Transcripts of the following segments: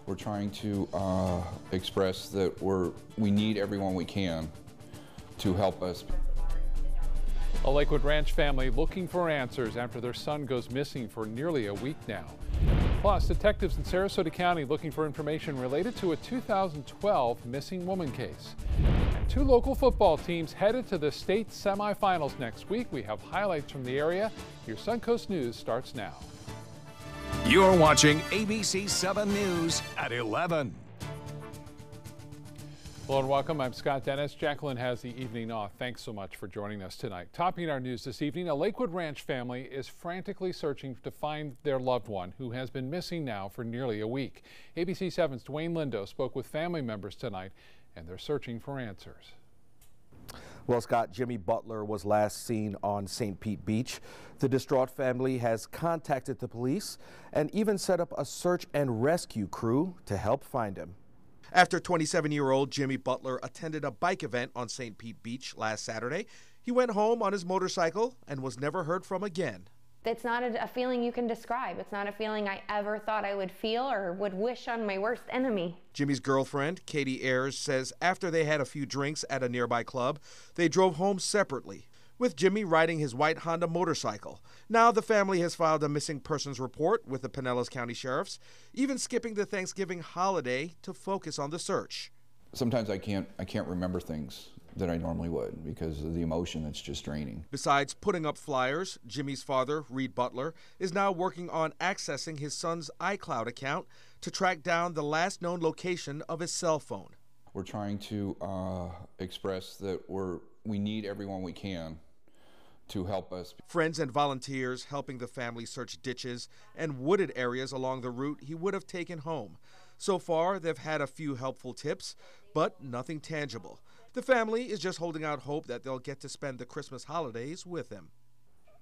We're trying to express that we need everyone we can to help us. A Lakewood Ranch family looking for answers after their son goes missing for nearly a week now. Plus, detectives in Sarasota County looking for information related to a 2012 missing woman case. And two local football teams headed to the state semifinals next week. We have highlights from the area. Your Suncoast News starts now. You're watching ABC7 News at 11. Hello and welcome. I'm Scott Dennis. Jacqueline has the evening off. Thanks so much for joining us tonight. Topping our news this evening, a Lakewood Ranch family is frantically searching to find their loved one who has been missing now for nearly a week. ABC7's Dwayne Lindo spoke with family members tonight, and they're searching for answers. Well, Scott, Jimmy Butler was last seen on St. Pete Beach. The distraught family has contacted the police and even set up a search and rescue crew to help find him. After 27-year-old Jimmy Butler attended a bike event on St. Pete Beach last Saturday, he went home on his motorcycle and was never heard from again. It's not a feeling you can describe. It's not a feeling I ever thought I would feel or would wish on my worst enemy. Jimmy's girlfriend, Katie Ayers, says after they had a few drinks at a nearby club, they drove home separately, with Jimmy riding his white Honda motorcycle. Now the family has filed a missing persons report with the Pinellas County Sheriffs, even skipping the Thanksgiving holiday to focus on the search. Sometimes I can't remember things that I normally would because of the emotion that's just draining. Besides putting up flyers, Jimmy's father, Reed Butler, is now working on accessing his son's iCloud account to track down the last known location of his cell phone. We're trying to express that we need everyone we can to help us. Friends and volunteers helping the family search ditches and wooded areas along the route he would have taken home. So far, they've had a few helpful tips, but nothing tangible. The family is just holding out hope that they'll get to spend the Christmas holidays with him.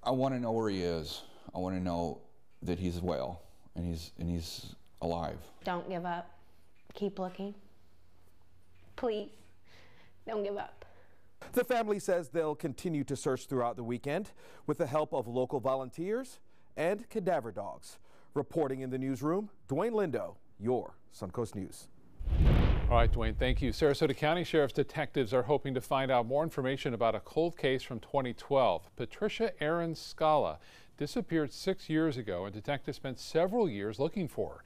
I want to know where he is. I want to know that he's well and he's alive. Don't give up. Keep looking. Please, don't give up. The family says they'll continue to search throughout the weekend with the help of local volunteers and cadaver dogs. Reporting in the newsroom, Dwayne Lindo, your Suncoast News. All right, Dwayne, thank you. Sarasota County Sheriff's detectives are hoping to find out more information about a cold case from 2012. Patricia Erin Scala disappeared 6 years ago, and detectives spent several years looking for her.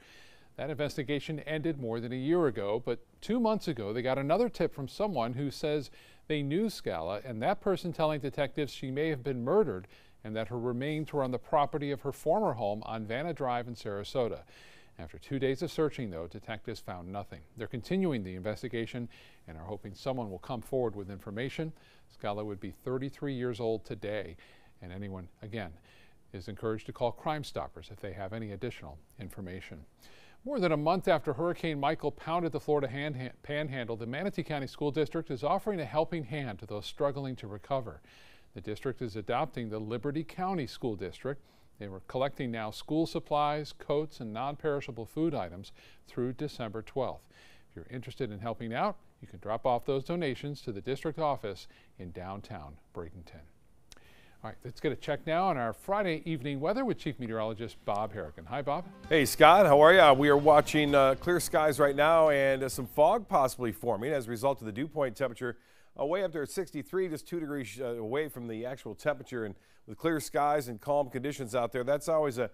That investigation ended more than a year ago, but 2 months ago they got another tip from someone who says they knew Scala, and that person telling detectives she may have been murdered and that her remains were on the property of her former home on Vanna Drive in Sarasota. After 2 days of searching, though, detectives found nothing. They're continuing the investigation and are hoping someone will come forward with information. Scala would be 33 years old today, and anyone, again, is encouraged to call Crime Stoppers if they have any additional information. More than a month after Hurricane Michael pounded the Florida Panhandle, the Manatee County School District is offering a helping hand to those struggling to recover. The district is adopting the Liberty County School District. They were collecting now school supplies, coats, and non-perishable food items through December 12th. If you're interested in helping out, you can drop off those donations to the district office in downtown Bradenton. All right, let's get a check now on our Friday evening weather with Chief Meteorologist Bob Harrigan. Hi, Bob. Hey, Scott. How are you? We are watching clear skies right now and some fog possibly forming as a result of the dew point temperature way up there at 63, just 2 degrees away from the actual temperature. And with clear skies and calm conditions out there, that's always the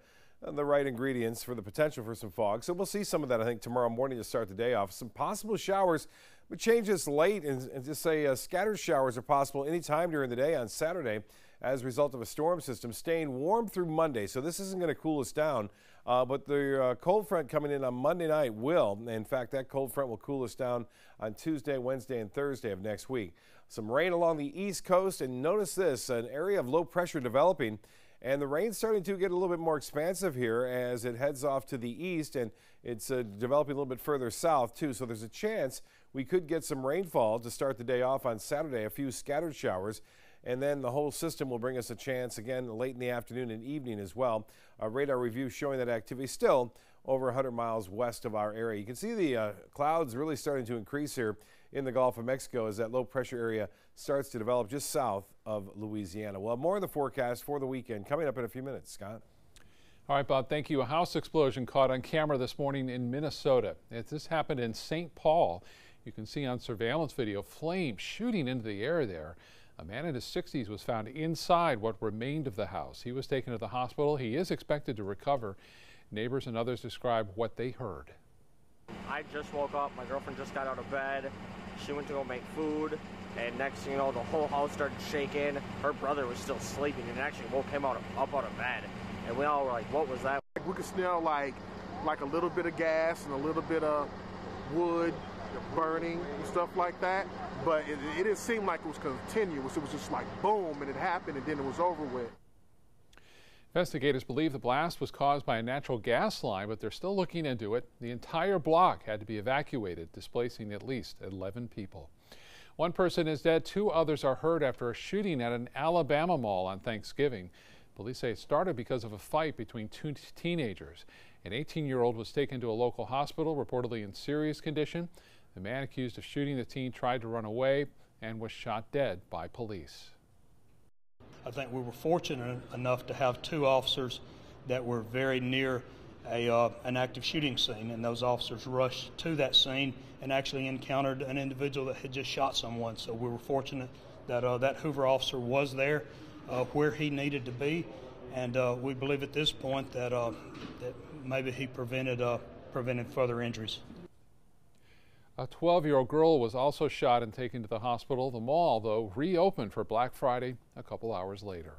right ingredients for the potential for some fog. So we'll see some of that, I think, tomorrow morning to start the day off. Some possible showers, but change this late and just say scattered showers are possible anytime during the day on Saturday as a result of a storm system staying warm through Monday. So this isn't going to cool us down, but the cold front coming in on Monday night will. In fact, that cold front will cool us down on Tuesday, Wednesday, and Thursday of next week. Some rain along the East Coast, and notice this, an area of low pressure developing, and the rain's starting to get a little bit more expansive here as it heads off to the east, and it's developing a little bit further south too. So there's a chance we could get some rainfall to start the day off on Saturday, a few scattered showers. And then the whole system will bring us a chance again late in the afternoon and evening as well. A radar review showing that activity still over 100 miles west of our area. You can see the clouds really starting to increase here in the Gulf of Mexico as that low pressure area starts to develop just south of Louisiana. We'll have more in the forecast for the weekend coming up in a few minutes. Scott. All right, Bob, thank you. A house explosion caught on camera this morning in Minnesota. This happened in St. Paul. You can see on surveillance video flames shooting into the air there. A man in his 60s was found inside what remained of the house. He was taken to the hospital. He is expected to recover. Neighbors and others describe what they heard. I just woke up. My girlfriend just got out of bed. She went to go make food. And next thing you know, the whole house started shaking. Her brother was still sleeping and actually woke him up out of bed. And we all were like, what was that? We could smell like a little bit of gas and a little bit of wood burning and stuff like that. But it didn't seem like it was continuous. It was just like boom, and it happened, and then it was over with. Investigators believe the blast was caused by a natural gas line, but they're still looking into it. The entire block had to be evacuated, displacing at least 11 people. One person is dead, 2 others are hurt after a shooting at an Alabama mall on Thanksgiving. Police say it started because of a fight between 2 teenagers. An 18-year-old was taken to a local hospital, reportedly in serious condition. The man accused of shooting the teen tried to run away and was shot dead by police. I think we were fortunate enough to have 2 officers that were very near an active shooting scene, and those officers rushed to that scene and actually encountered an individual that had just shot someone. So we were fortunate that that Hoover officer was there where he needed to be, and we believe at this point that that maybe he prevented further injuries. A 12-year-old girl was also shot and taken to the hospital. The mall, though, reopened for Black Friday a couple hours later.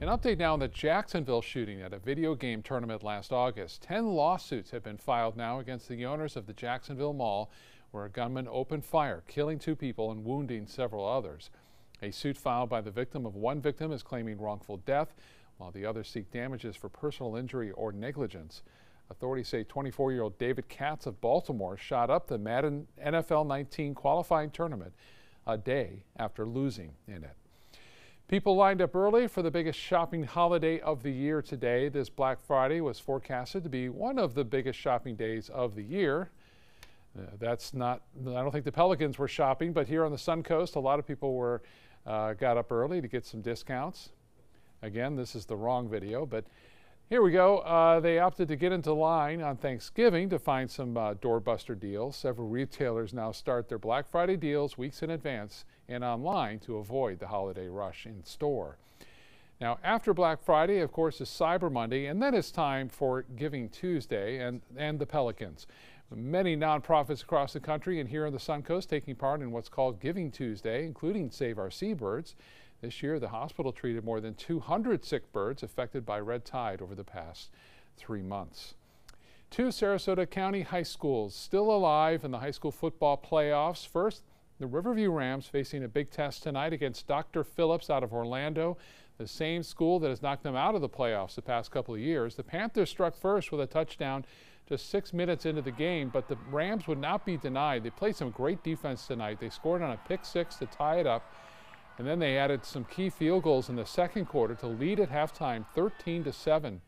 An update now on the Jacksonville shooting at a video game tournament last August. 10 lawsuits have been filed now against the owners of the Jacksonville Mall, where a gunman opened fire, killing 2 people and wounding several others. A suit filed by the victim of one victim is claiming wrongful death, while the others seek damages for personal injury or negligence. Authorities say 24-year-old David Katz of Baltimore shot up the Madden NFL 19 qualifying tournament a day after losing in it. People lined up early for the biggest shopping holiday of the year today. This Black Friday was forecasted to be one of the biggest shopping days of the year. I don't think the Pelicans were shopping, but here on the Sun Coast, a lot of people got up early to get some discounts. Again, this is the wrong video, but here we go. They opted to get into line on Thanksgiving to find some doorbuster deals. Several retailers now start their Black Friday deals weeks in advance and online to avoid the holiday rush in store. Now, after Black Friday, of course, is Cyber Monday, and then it's time for Giving Tuesday and the Pelicans. Many nonprofits across the country and here on the Sun Coast taking part in what's called Giving Tuesday, including Save Our Seabirds. This year, the hospital treated more than 200 sick birds affected by red tide over the past 3 months. 2 Sarasota County high schools still alive in the high school football playoffs. First, the Riverview Rams facing a big test tonight against Dr. Phillips out of Orlando, the same school that has knocked them out of the playoffs the past couple of years. The Panthers struck first with a touchdown just 6 minutes into the game, but the Rams would not be denied. They played some great defense tonight. They scored on a pick 6 to tie it up. And then they added some key field goals in the second quarter to lead at halftime 13-7.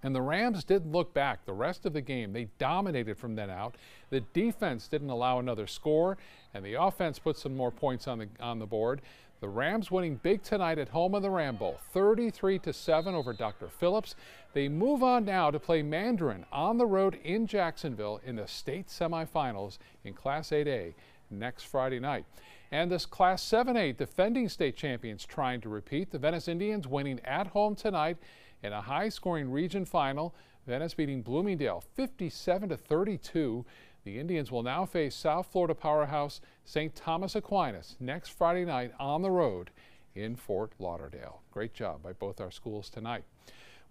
And the Rams didn't look back the rest of the game. They dominated from then out. The defense didn't allow another score, and the offense put some more points on the board. The Rams winning big tonight at home in the Ram Bowl, 33-7 over Dr. Phillips. They move on now to play Mandarin on the road in Jacksonville in the state semifinals in Class 8A next Friday night. And this Class 7A defending state champions trying to repeat. The Venice Indians winning at home tonight in a high-scoring region final. Venice beating Bloomingdale 57-32. The Indians will now face South Florida powerhouse St. Thomas Aquinas next Friday night on the road in Fort Lauderdale. Great job by both our schools tonight.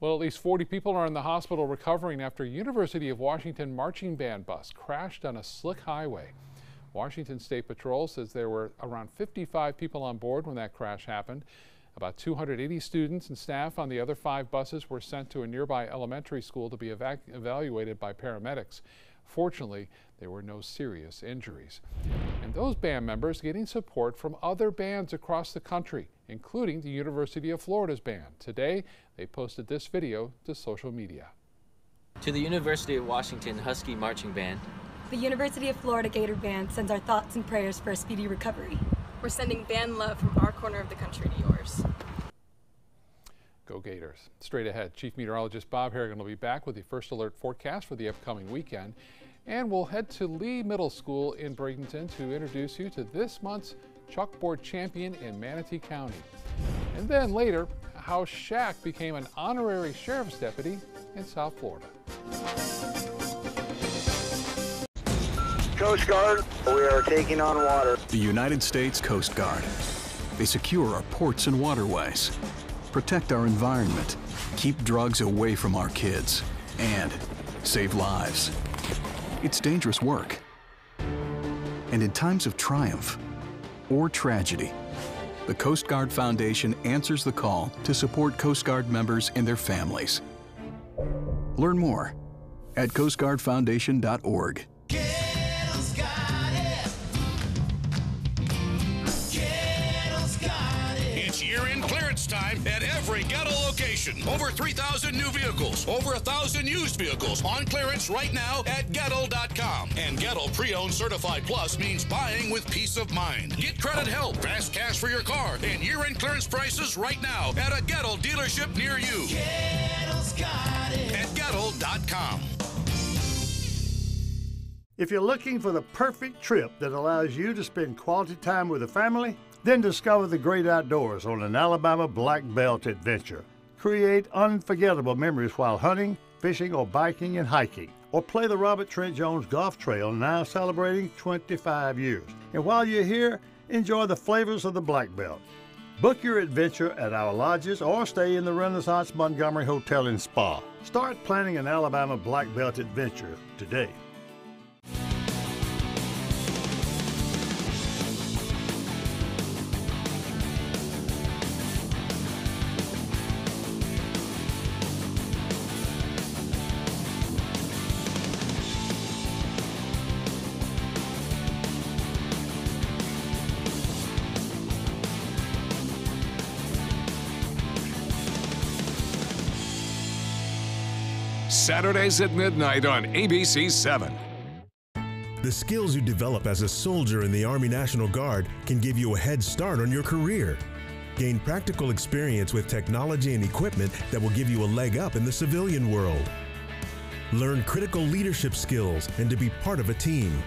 Well, at least 40 people are in the hospital recovering after a University of Washington marching band bus crashed on a slick highway. Washington State Patrol says there were around 55 people on board when that crash happened. About 280 students and staff on the other 5 buses were sent to a nearby elementary school to be evaluated by paramedics. Fortunately, there were no serious injuries. And those band members getting support from other bands across the country, including the University of Florida's band. Today, they posted this video to social media. To the University of Washington Husky Marching Band, the University of Florida Gator Band sends our thoughts and prayers for a speedy recovery. We're sending band love from our corner of the country to yours. Go Go Gators. Straight ahead, Chief Meteorologist Bob Harrigan will be back with the first alert forecast for the upcoming weekend. And we'll head to Lee Middle School in Bradenton to introduce you to this month's chalkboard champion in Manatee County. And then later, how Shaq became an honorary sheriff's deputy in South Florida. Coast Guard, we are taking on water. The United States Coast Guard. They secure our ports and waterways, protect our environment, keep drugs away from our kids, and save lives. It's dangerous work. And in times of triumph or tragedy, the Coast Guard Foundation answers the call to support Coast Guard members and their families. Learn more at coastguardfoundation.org. It's year-end clearance time at every Gettle location. Over 3,000 new vehicles, over 1,000 used vehicles on clearance right now at Gettle.com. And Gettle Pre-Owned Certified Plus means buying with peace of mind. Get credit help, fast cash for your car, and year-end clearance prices right now at a Gettle dealership near you. Gettle's got it. At Gettle.com. If you're looking for the perfect trip that allows you to spend quality time with a family, then discover the great outdoors on an Alabama Black Belt adventure. Create unforgettable memories while hunting, fishing, or biking and hiking. Or play the Robert Trent Jones Golf Trail, now celebrating 25 years. And while you're here, enjoy the flavors of the Black Belt. Book your adventure at our lodges or stay in the Renaissance Montgomery Hotel and Spa. Start planning an Alabama Black Belt adventure today. Saturdays at midnight on ABC7. The skills you develop as a soldier in the Army National Guard can give you a head start on your career. Gain practical experience with technology and equipment that will give you a leg up in the civilian world. Learn critical leadership skills and to be part of a team.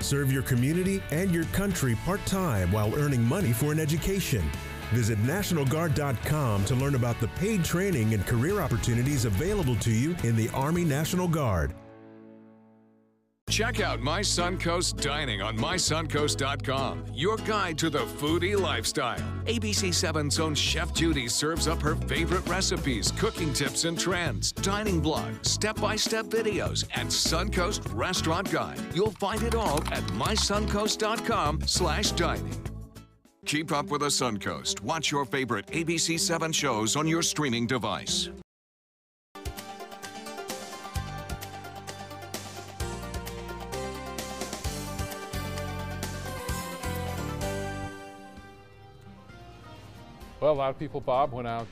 Serve your community and your country part-time while earning money for an education. Visit NationalGuard.com to learn about the paid training and career opportunities available to you in the Army National Guard. Check out My Suncoast Dining on MySuncoast.com, your guide to the foodie lifestyle. ABC7's own Chef Judy serves up her favorite recipes, cooking tips and trends, dining blogs, step-by-step videos, and Suncoast Restaurant Guide. You'll find it all at MySuncoast.com/dining. Keep up with the Suncoast. Watch your favorite ABC7 shows on your streaming device. Well, a lot of people, Bob, went out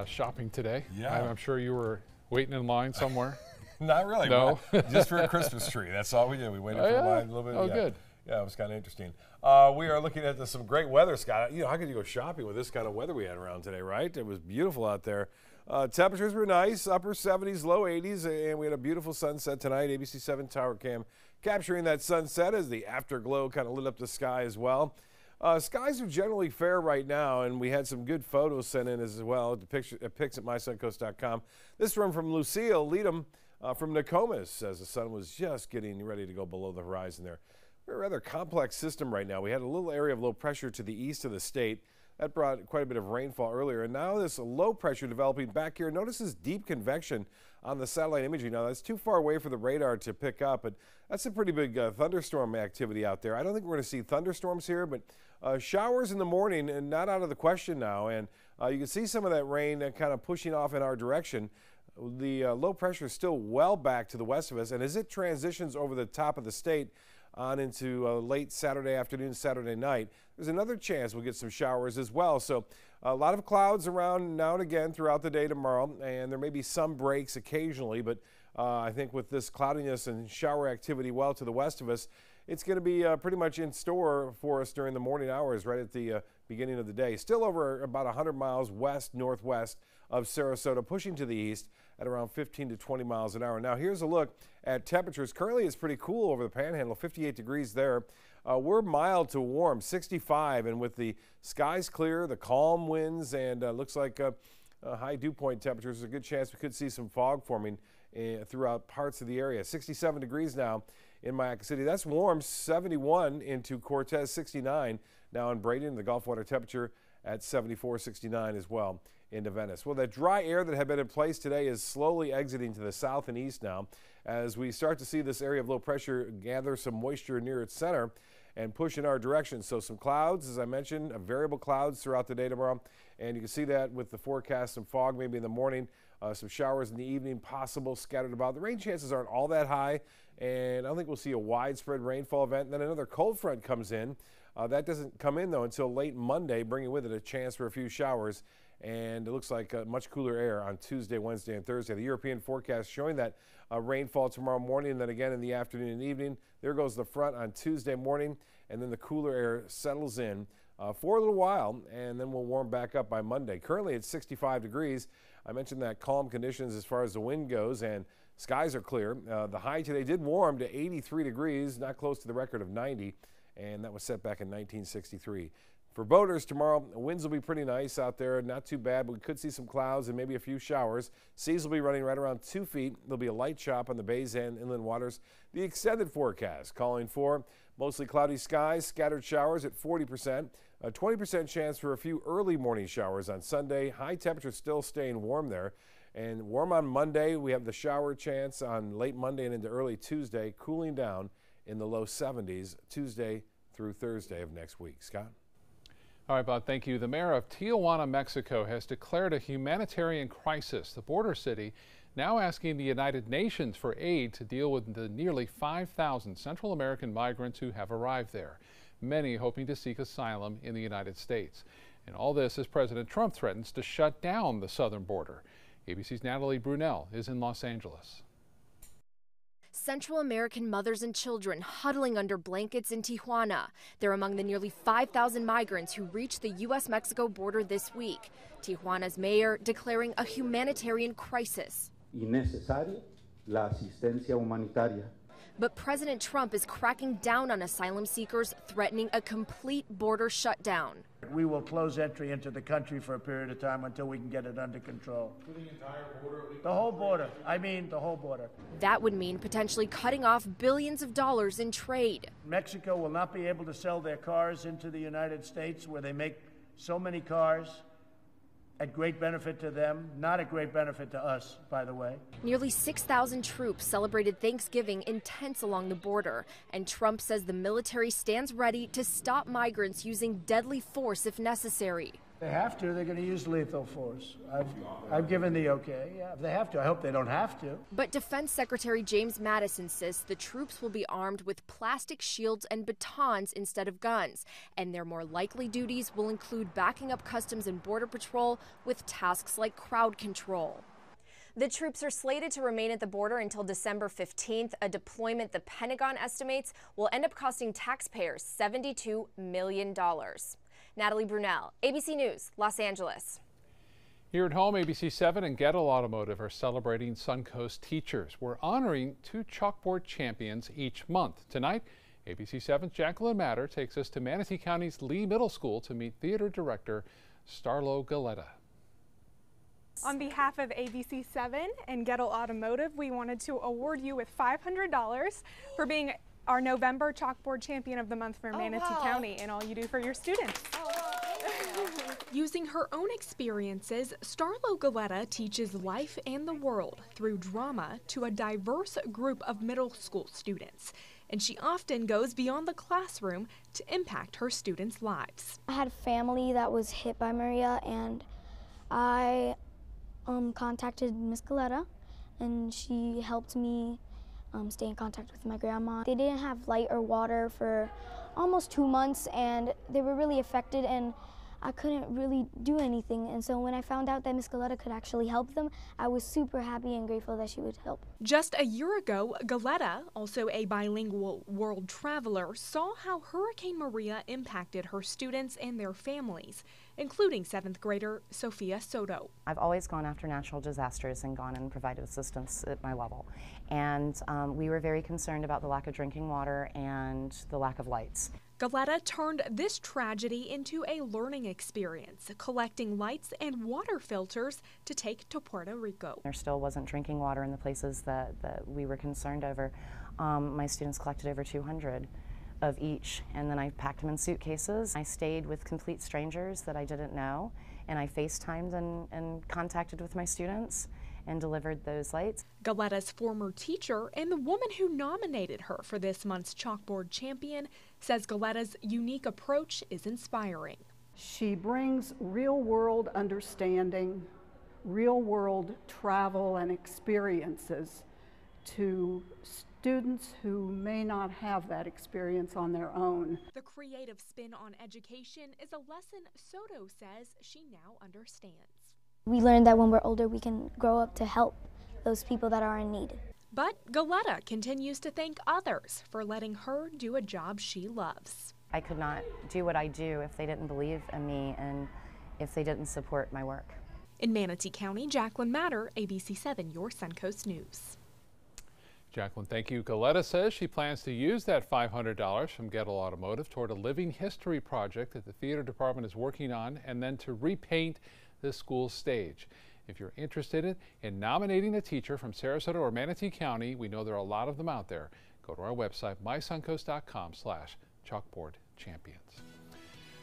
shopping today. Yeah. I'm sure you were waiting in line somewhere. Not really. No. Just for a Christmas tree. That's all we did. We waited for the line a little bit. Oh, yeah. good. Yeah, it was kind of interesting. We are looking at some great weather, Scott. You know, how could you go shopping with this kind of weather we had around today, right? It was beautiful out there. Temperatures were nice, upper 70s, low 80s, and we had a beautiful sunset tonight. ABC7 Tower Cam capturing that sunset as the afterglow kind of lit up the sky as well. Skies are generally fair right now, and we had some good photos sent in as well. Pics at mysuncoast.com. This one from Lucille Leadham from Nokomis, as the sun was just getting ready to go below the horizon there. We're a rather complex system right now. We had a little area of low pressure to the east of the state. That brought quite a bit of rainfall earlier, and now this low pressure developing back here. Notice this deep convection on the satellite imaging. Now, that's too far away for the radar to pick up, but that's a pretty big thunderstorm activity out there. I don't think we're going to see thunderstorms here, but showers in the morning and not out of the question now. And you can see some of that rain kind of pushing off in our direction. The low pressure is still well back to the west of us, and as it transitions over the top of the state on into late Saturday afternoon, Saturday night, there's another chance we'll get some showers as well. So a lot of clouds around now and again throughout the day tomorrow, and there may be some breaks occasionally, but I think with this cloudiness and shower activity well to the west of us, it's going to be pretty much in store for us during the morning hours right at the beginning of the day. Still over about 100 miles west-northwest of Sarasota, pushing to the east at around 15 to 20 miles an hour. Now here's a look at temperatures. Currently it's pretty cool over the Panhandle, 58 degrees there. We're mild to warm, 65, and with the skies clear, the calm winds, and looks like high dew point temperatures, there's a good chance we could see some fog forming throughout parts of the area. 67 degrees now in Mayaca City. That's warm. 71 into Cortez, 69 now in Braden. The Gulf water temperature at 74, 69 as well into Venice. Well, that dry air that had been in place today is slowly exiting to the south and east now as we start to see this area of low pressure gather some moisture near its center and push in our direction. So some clouds, as I mentioned, variable clouds throughout the day tomorrow. And you can see that with the forecast, some fog maybe in the morning, some showers in the evening, possible scattered about. The rain chances aren't all that high, and I don't think we'll see a widespread rainfall event. And then another cold front comes in. That doesn't come in, though, until late Monday, bringing with it a chance for a few showers. And it looks like much cooler air on Tuesday, Wednesday, and Thursday. The European forecast showing that rainfall tomorrow morning, and then again in the afternoon and evening. There goes the front on Tuesday morning, and then the cooler air settles in for a little while, and then we'll warm back up by Monday. Currently it's 65 degrees. I mentioned that calm conditions as far as the wind goes, and skies are clear. The high today did warm to 83 degrees, not close to the record of 90, and that was set back in 1963. For boaters tomorrow, the winds will be pretty nice out there, not too bad, but we could see some clouds and maybe a few showers. Seas will be running right around 2 feet. There'll be a light chop on the bays and inland waters. The extended forecast calling for mostly cloudy skies, scattered showers at 40%, a 20% chance for a few early morning showers on Sunday. High temperatures still staying warm there. And warm on Monday. We have the shower chance on late Monday and into early Tuesday, cooling down in the low 70s Tuesday through Thursday of next week. Scott? All right, Bob, thank you. The mayor of Tijuana, Mexico, has declared a humanitarian crisis. The border city now asking the United Nations for aid to deal with the nearly 5,000 Central American migrants who have arrived there, many hoping to seek asylum in the United States. And all this as President Trump threatens to shut down the southern border. ABC's Natalie Brunell is in Los Angeles. Central American mothers and children huddling under blankets in Tijuana. They're among the nearly 5,000 migrants who reached the U.S.-Mexico border this week. Tijuana's mayor declaring a humanitarian crisis. Innecesaria la asistencia humanitaria. But President Trump is cracking down on asylum seekers, threatening a complete border shutdown. We will close entry into the country for a period of time until we can get it under control. The entire border? The whole border. I mean the whole border. That would mean potentially cutting off billions of dollars in trade. Mexico will not be able to sell their cars into the United States, where they make so many cars at great benefit to them, not at great benefit to us, by the way. Nearly 6,000 troops celebrated Thanksgiving in tents along the border, and Trump says the military stands ready to stop migrants using deadly force if necessary. They have to. They're going to use lethal force. I've given the okay. Yeah, if they have to. I hope they don't have to. But Defense Secretary James Mattis insists the troops will be armed with plastic shields and batons instead of guns, and their more likely duties will include backing up Customs and Border Patrol with tasks like crowd control. The troops are slated to remain at the border until December 15th, a deployment the Pentagon estimates will end up costing taxpayers $72 million. Natalie Brunell, ABC News, Los Angeles. Here at home, ABC7 and Gettle Automotive are celebrating Suncoast teachers. We're honoring 2 chalkboard champions each month. Tonight, ABC7's Jacqueline Matter takes us to Manatee County's Lee Middle School to meet theater director Starlo Galetta. On behalf of ABC7 and Gettle Automotive, we wanted to award you with $500 for being our November Chalkboard Champion of the Month for Manatee County and all you do for your students. Using her own experiences, Starlo Galetta teaches life and the world through drama to a diverse group of middle school students. And she often goes beyond the classroom to impact her students' lives. I had family that was hit by Maria, and I contacted Miss Galetta, and she helped me stay in contact with my grandma. They didn't have light or water for almost 2 months, and they were really affected, and I couldn't really do anything. And so when I found out that Miss Galetta could actually help them, I was super happy and grateful that she would help. Just a year ago, Galetta, also a bilingual world traveler, saw how Hurricane Maria impacted her students and their families. including 7th grader Sophia Soto. I've always gone after natural disasters and gone and provided assistance at my level. And we were very concerned about the lack of drinking water and the lack of lights. Galetta turned this tragedy into a learning experience, collecting lights and water filters to take to Puerto Rico. There still wasn't drinking water in the places that we were concerned over. My students collected over 200 of each, and then I packed them in suitcases. I stayed with complete strangers that I didn't know, and I FaceTimed and contacted with my students and delivered those lights. Galetta's former teacher and the woman who nominated her for this month's Chalkboard Champion says Galetta's unique approach is inspiring. She brings real-world understanding, real-world travel and experiences to students who may not have that experience on their own. The creative spin on education is a lesson Soto says she now understands. We learned that when we're older, we can grow up to help those people that are in need. But Galetta continues to thank others for letting her do a job she loves. I could not do what I do if they didn't believe in me and if they didn't support my work. In Manatee County, Jacqueline Matter, ABC7, your Suncoast News. Jacqueline, thank you. Galetta says she plans to use that $500 from Gettle Automotive toward a living history project that the theater department is working on, and then to repaint the school stage. If you're interested in nominating a teacher from Sarasota or Manatee County, we know there are a lot of them out there. Go to our website, mysuncoast.com/chalkboardchampions.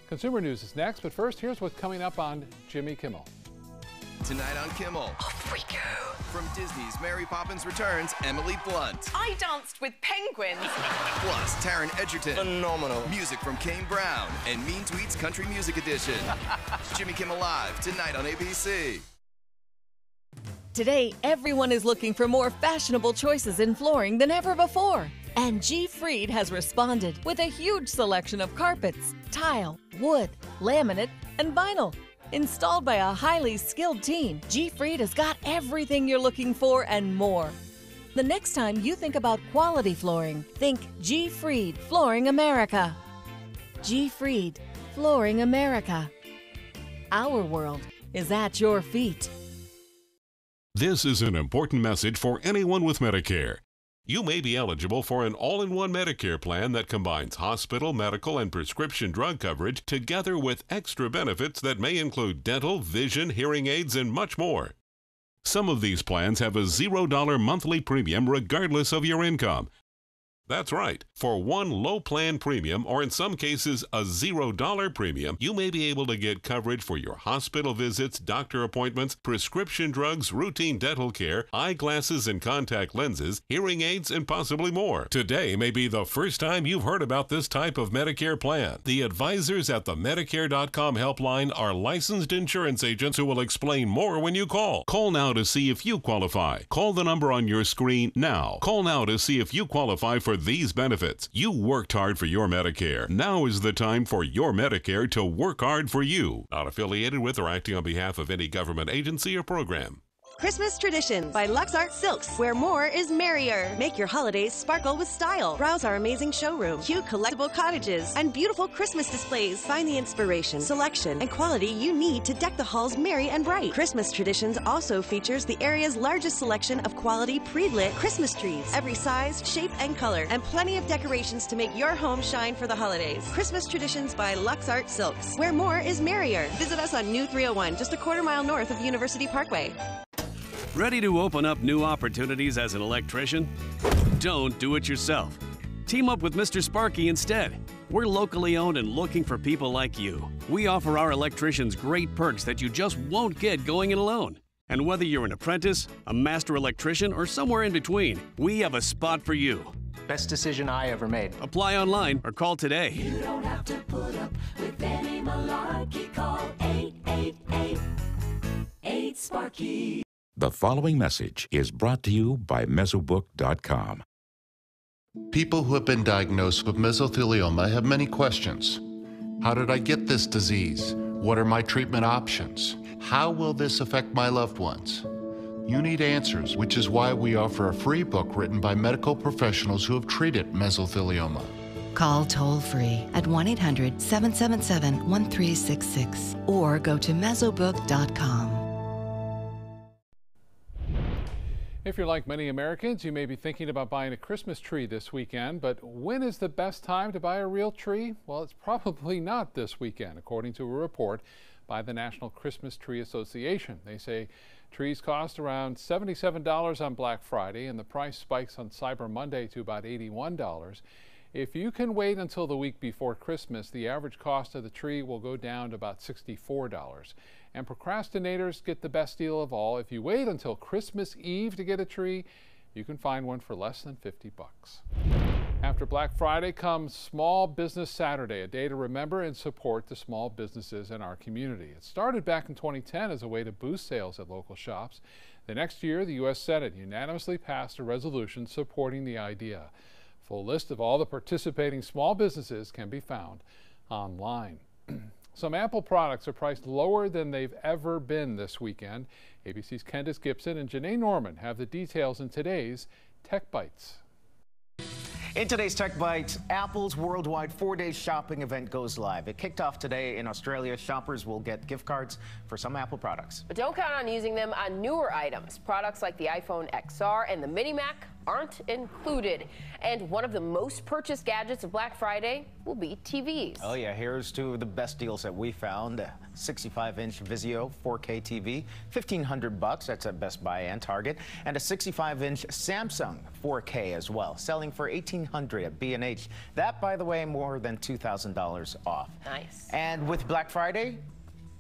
Consumer News is next, but first, here's what's coming up on Jimmy Kimmel. Tonight on Kimmel. Oh, freak out. From Disney's Mary Poppins Returns, Emily Blunt. I danced with penguins. Plus, Taron Egerton. Phenomenal. Music from Kane Brown and Mean Tweets Country Music Edition. Jimmy Kimmel Live, tonight on ABC. Today, everyone is looking for more fashionable choices in flooring than ever before. And G. Fried has responded with a huge selection of carpets, tile, wood, laminate, and vinyl. Installed by a highly skilled team, G. Fried has got everything you're looking for and more. The next time you think about quality flooring, think G. Fried Flooring America. G. Fried Flooring America. Our world is at your feet. This is an important message for anyone with Medicare. You may be eligible for an all-in-one Medicare plan that combines hospital, medical, and prescription drug coverage together with extra benefits that may include dental, vision, hearing aids, and much more. Some of these plans have a $0 monthly premium regardless of your income. That's right. For one low plan premium, or in some cases a $0 premium, you may be able to get coverage for your hospital visits, doctor appointments, prescription drugs, routine dental care, eyeglasses and contact lenses, hearing aids, and possibly more. Today may be the first time you've heard about this type of Medicare plan. The advisors at the Medicare.com helpline are licensed insurance agents who will explain more when you call. Call now to see if you qualify. Call the number on your screen now. Call now to see if you qualify for these benefits. You worked hard for your Medicare. Now is the time for your Medicare to work hard for you. Not affiliated with or acting on behalf of any government agency or program. Christmas Traditions by Lux Art Silks, where more is merrier. Make your holidays sparkle with style. Browse our amazing showroom, cute collectible cottages, and beautiful Christmas displays. Find the inspiration, selection, and quality you need to deck the halls merry and bright. Christmas Traditions also features the area's largest selection of quality pre-lit Christmas trees, every size, shape, and color, and plenty of decorations to make your home shine for the holidays. Christmas Traditions by Lux Art Silks, where more is merrier. Visit us on New 301, just a quarter-mile north of University Parkway. Ready to open up new opportunities as an electrician? Don't do it yourself. Team up with Mr. Sparky instead. We're locally owned and looking for people like you. We offer our electricians great perks that you just won't get going it alone. And whether you're an apprentice, a master electrician, or somewhere in between, we have a spot for you. Best decision I ever made. Apply online or call today. You don't have to put up with any malarkey. Call 888-8-SPARKY. The following message is brought to you by Mesobook.com. People who have been diagnosed with mesothelioma have many questions. How did I get this disease? What are my treatment options? How will this affect my loved ones? You need answers, which is why we offer a free book written by medical professionals who have treated mesothelioma. Call toll-free at 1-800-777-1366 or go to mesobook.com. If you're like many Americans, you may be thinking about buying a Christmas tree this weekend, but when is the best time to buy a real tree? Well, it's probably not this weekend, according to a report by the National Christmas Tree Association. They say trees cost around $77 on Black Friday, and the price spikes on Cyber Monday to about $81. If you can wait until the week before Christmas, the average cost of the tree will go down to about $64. And procrastinators get the best deal of all. If you wait until Christmas Eve to get a tree, you can find one for less than 50 bucks. After Black Friday comes Small Business Saturday, a day to remember and support the small businesses in our community. It started back in 2010 as a way to boost sales at local shops. The next year, the U.S. Senate unanimously passed a resolution supporting the idea. Full list of all the participating small businesses can be found online. Some Apple products are priced lower than they've ever been this weekend. ABC's Candace Gibson and Janae Norman have the details in today's Tech Bites. In today's Tech Bites, Apple's worldwide 4-day shopping event goes live. It kicked off today in Australia. Shoppers will get gift cards for some Apple products. But don't count on using them on newer items. Products like the iPhone XR and the Mini Mac aren't included. And one of the most purchased gadgets of Black Friday will be TVs. Oh yeah, here's two of the best deals that we found. 65-inch Vizio 4K TV, $1,500. That's at Best Buy and Target. And a 65-inch Samsung 4K as well, selling for $1,800 at B&H. That, by the way, more than $2,000 off. Nice. And with Black Friday,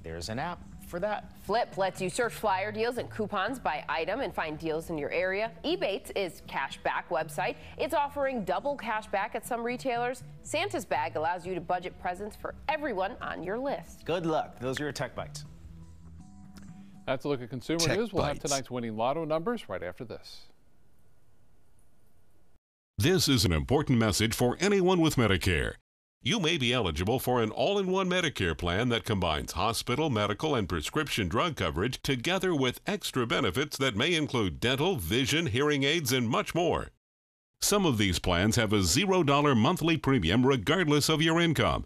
there's an app for that. Flip lets you search flyer deals and coupons by item and find deals in your area. Ebates is cashback website. It's offering double cashback at some retailers. Santa's Bag allows you to budget presents for everyone on your list. Good luck. Those are your Tech Bites. That's a look at consumer news. We'll have tonight's winning lotto numbers right after this. This is an important message for anyone with Medicare. You may be eligible for an all-in-one Medicare plan that combines hospital, medical, and prescription drug coverage together with extra benefits that may include dental, vision, hearing aids, and much more. Some of these plans have a $0 monthly premium regardless of your income.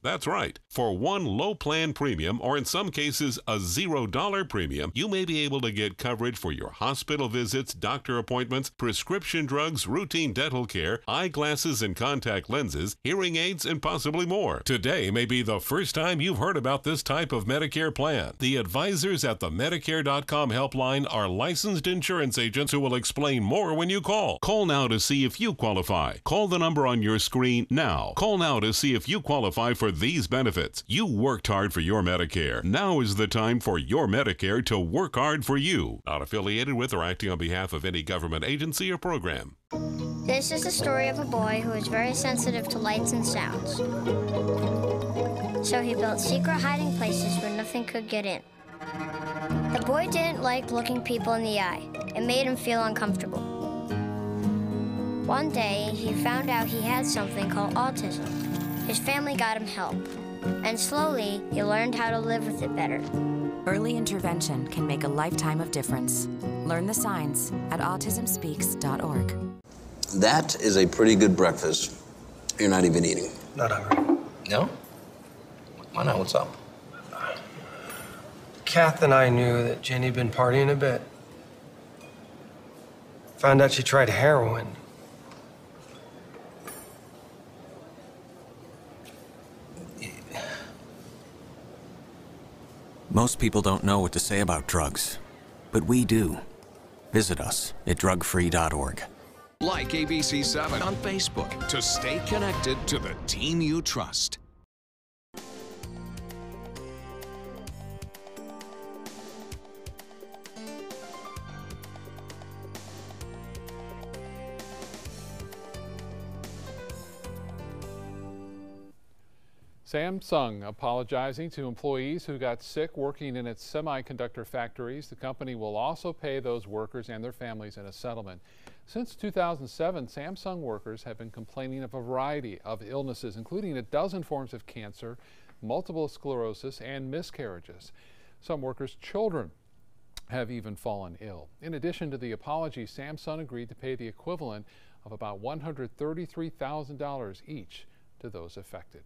That's right. For one low plan premium, or in some cases a $0 premium, you may be able to get coverage for your hospital visits, doctor appointments, prescription drugs, routine dental care, eyeglasses and contact lenses, hearing aids, and possibly more. Today may be the first time you've heard about this type of Medicare plan. The advisors at the Medicare.com helpline are licensed insurance agents who will explain more when you call. Call now to see if you qualify. Call the number on your screen now. Call now to see if you qualify for these benefits. You worked hard for your Medicare. Now is the time for your Medicare to work hard for you. Not affiliated with or acting on behalf of any government agency or program. This is the story of a boy who is very sensitive to lights and sounds. So he built secret hiding places where nothing could get in. The boy didn't like looking people in the eye. It made him feel uncomfortable. One day, he found out he had something called autism. His family got him help, and slowly he learned how to live with it better. Early intervention can make a lifetime of difference. Learn the signs at autismspeaks.org. That is a pretty good breakfast. You're not even eating. Not hungry. No? Why not? What's up? Kath and I knew that Jenny had been partying a bit. Found out she tried heroin. Most people don't know what to say about drugs, but we do. Visit us at drugfree.org. Like ABC7 on Facebook to stay connected to the team you trust. Samsung apologizing to employees who got sick working in its semiconductor factories. The company will also pay those workers and their families in a settlement. Since 2007, Samsung workers have been complaining of a variety of illnesses, including a dozen forms of cancer, multiple sclerosis, and miscarriages. Some workers' children have even fallen ill. In addition to the apology, Samsung agreed to pay the equivalent of about $133,000 each to those affected.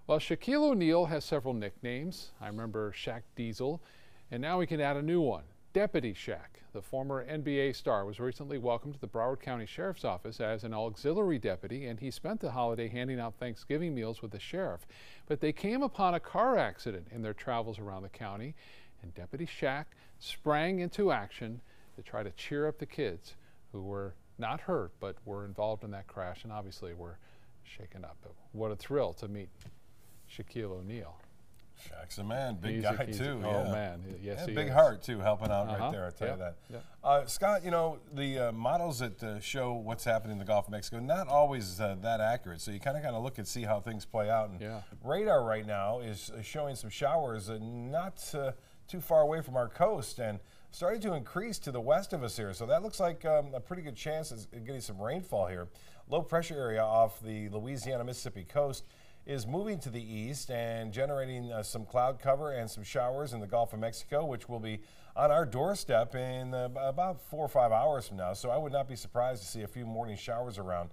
Well, Shaquille O'Neal has several nicknames. I remember Shaq Diesel, and now we can add a new one, Deputy Shaq. The former NBA star was recently welcomed to the Broward County Sheriff's Office as an auxiliary deputy, and he spent the holiday handing out Thanksgiving meals with the sheriff. But they came upon a car accident in their travels around the county, and Deputy Shaq sprang into action to try to cheer up the kids who were not hurt but were involved in that crash and obviously were shaken up. But what a thrill to meet Shaquille O'Neal. Shaq's a man, big guy too. Oh man, yes, and he big is. heart too, helping out right there. I tell you that. Yep. Scott, you know the models that show what's happening in the Gulf of Mexico, not always that accurate. So you kind of look and see how things play out. And radar right now is showing some showers not too far away from our coast and starting to increase to the west of us here. So that looks like a pretty good chance of getting some rainfall here. Low pressure area off the Louisiana-Mississippi coast is moving to the east and generating some cloud cover and some showers in the Gulf of Mexico, which will be on our doorstep in about 4 or 5 hours from now. So I would not be surprised to see a few morning showers around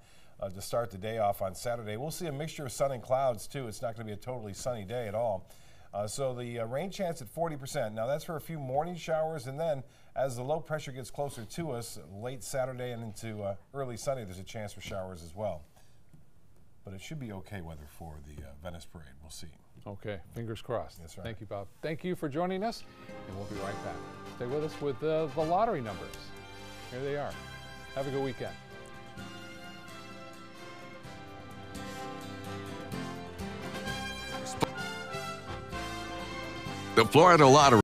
to start the day off on Saturday. We'll see a mixture of sun and clouds too. It's not going to be a totally sunny day at all. So the rain chance at 40%. Now that's for a few morning showers, and then as the low pressure gets closer to us, late Saturday and into early Sunday, there's a chance for showers as well. But it should be okay weather for the Venice Parade. We'll see. Okay, fingers crossed. That's right. Thank you, Bob. Thank you for joining us, and we'll be right back. Stay with us with the lottery numbers. Here they are. Have a good weekend. The Florida Lottery